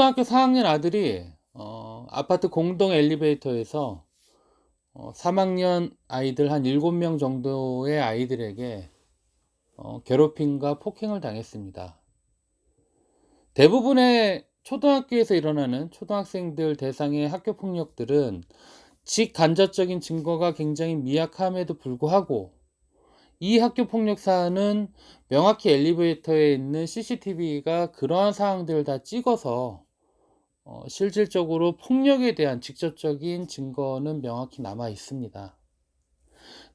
초등학교 4학년 아들이 아파트 공동 엘리베이터에서 3학년 아이들 한 7명 정도의 아이들에게 괴롭힘과 폭행을 당했습니다. 대부분의 초등학교에서 일어나는 초등학생들 대상의 학교 폭력들은 직간접적인 증거가 굉장히 미약함에도 불구하고 이 학교 폭력 사안은 명확히 엘리베이터에 있는 CCTV가 그러한 사항들을 다 찍어서 실질적으로 폭력에 대한 직접적인 증거는 명확히 남아 있습니다.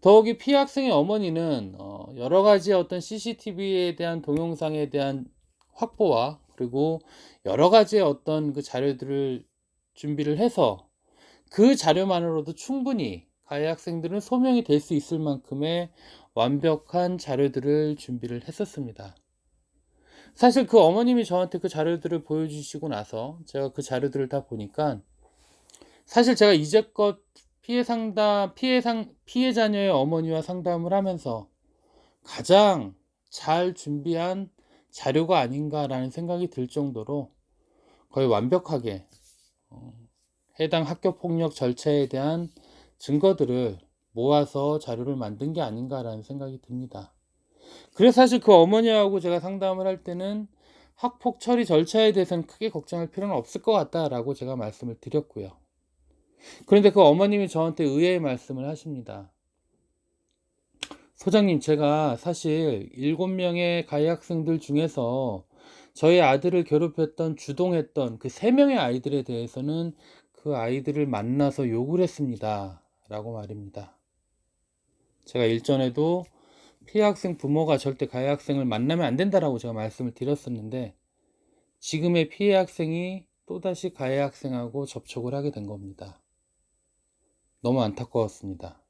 더욱이 피해 학생의 어머니는 여러 가지 어떤 CCTV에 대한 동영상에 대한 확보와 그리고 여러 가지의 어떤 그 자료들을 준비를 해서 그 자료만으로도 충분히 가해 학생들은 소명이 될 수 있을 만큼의 완벽한 자료들을 준비를 했었습니다. 사실 그 어머님이 저한테 그 자료들을 보여주시고 나서 제가 그 자료들을 다 보니까 사실 제가 이제껏 피해 자녀의 어머니와 상담을 하면서 가장 잘 준비한 자료가 아닌가라는 생각이 들 정도로 거의 완벽하게 해당 학교 폭력 절차에 대한 증거들을 모아서 자료를 만든 게 아닌가라는 생각이 듭니다. 그래서 사실 그 어머니하고 제가 상담을 할 때는 학폭 처리 절차에 대해서는 크게 걱정할 필요는 없을 것 같다라고 제가 말씀을 드렸고요. 그런데 그 어머님이 저한테 의외의 말씀을 하십니다. 소장님, 제가 사실 7명의 가해 학생들 중에서 저희 아들을 괴롭혔던, 주동했던 그 3명의 아이들에 대해서는 그 아이들을 만나서 욕을 했습니다. 라고 말입니다. 제가 일전에도 피해 학생 부모가 절대 가해 학생을 만나면 안 된다라고 제가 말씀을 드렸었는데 지금의 피해 학생이 또다시 가해 학생하고 접촉을 하게 된 겁니다. 너무 안타까웠습니다.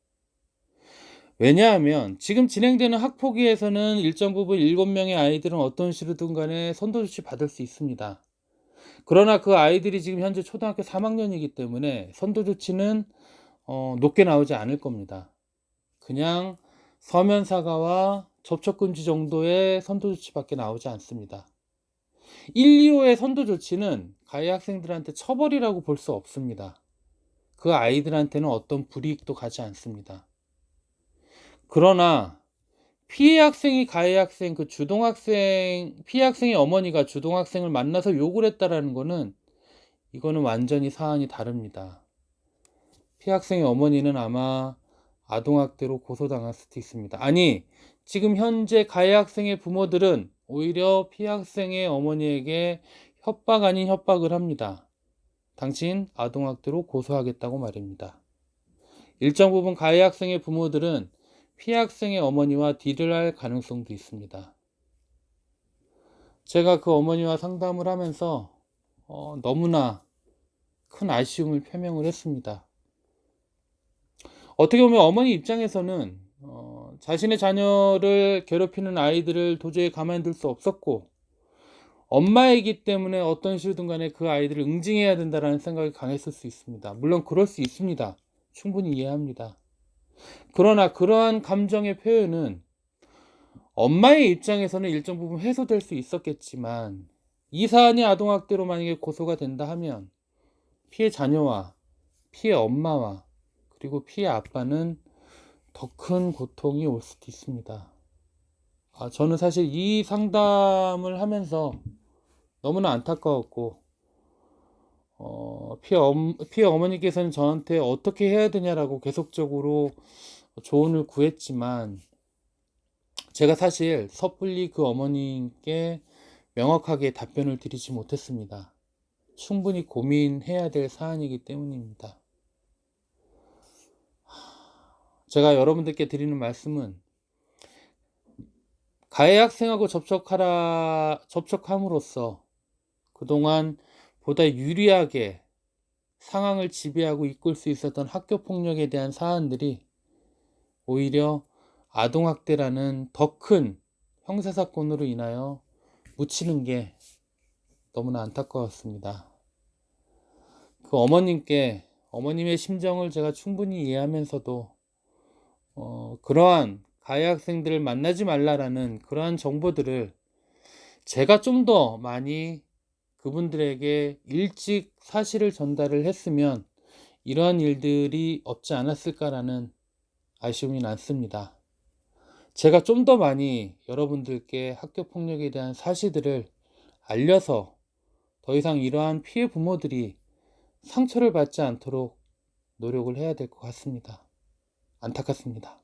왜냐하면 지금 진행되는 학폭위에서는 일정 부분 7명의 아이들은 어떤 식으로든 간에 선도조치 받을 수 있습니다. 그러나 그 아이들이 지금 현재 초등학교 3학년이기 때문에 선도조치는 높게 나오지 않을 겁니다. 그냥 서면 사과와 접촉금지 정도의 선도조치밖에 나오지 않습니다. 1, 2호의 선도조치는 가해 학생들한테 처벌이라고 볼 수 없습니다. 그 아이들한테는 어떤 불이익도 가지 않습니다. 그러나 피해 학생이 가해 학생, 그 주동학생, 피해 학생의 어머니가 주동학생을 만나서 욕을 했다라는 거는 이거는 완전히 사안이 다릅니다. 피해 학생의 어머니는 아마 아동학대로 고소당할 수도 있습니다. 아니, 지금 현재 가해 학생의 부모들은 오히려 피해 학생의 어머니에게 협박 아닌 협박을 합니다. 당신 아동학대로 고소하겠다고 말입니다. 일정 부분 가해 학생의 부모들은 피해 학생의 어머니와 딜을 할 가능성도 있습니다. 제가 그 어머니와 상담을 하면서 너무나 큰 아쉬움을 표명을 했습니다. 어떻게 보면 어머니 입장에서는 자신의 자녀를 괴롭히는 아이들을 도저히 가만둘 수 없었고 엄마이기 때문에 어떤 식이든 간에 그 아이들을 응징해야 된다는 생각이 강했을 수 있습니다. 물론 그럴 수 있습니다. 충분히 이해합니다. 그러나 그러한 감정의 표현은 엄마의 입장에서는 일정 부분 해소될 수 있었겠지만 이 사안이 아동학대로 만약에 고소가 된다 하면 피해 자녀와 피해 엄마와 그리고 피해 아빠는 더 큰 고통이 올 수도 있습니다. 저는 사실 이 상담을 하면서 너무나 안타까웠고 피해 어머니께서는 저한테 어떻게 해야 되냐라고 계속적으로 조언을 구했지만 제가 사실 섣불리 그 어머님께 명확하게 답변을 드리지 못했습니다. 충분히 고민해야 될 사안이기 때문입니다. 제가 여러분들께 드리는 말씀은 가해 학생하고 접촉함으로써 그동안 보다 유리하게 상황을 지배하고 이끌 수 있었던 학교 폭력에 대한 사안들이 오히려 아동학대라는 더 큰 형사사건으로 인하여 묻히는 게 너무나 안타까웠습니다. 그 어머님의 심정을 제가 충분히 이해하면서도 그러한 가해 학생들을 만나지 말라라는 그러한 정보들을 제가 좀 더 많이 그분들에게 일찍 사실을 전달을 했으면 이러한 일들이 없지 않았을까라는 아쉬움이 남습니다. 제가 좀 더 많이 여러분들께 학교 폭력에 대한 사실들을 알려서 더 이상 이러한 피해 부모들이 상처를 받지 않도록 노력을 해야 될 것 같습니다. 안타깝습니다.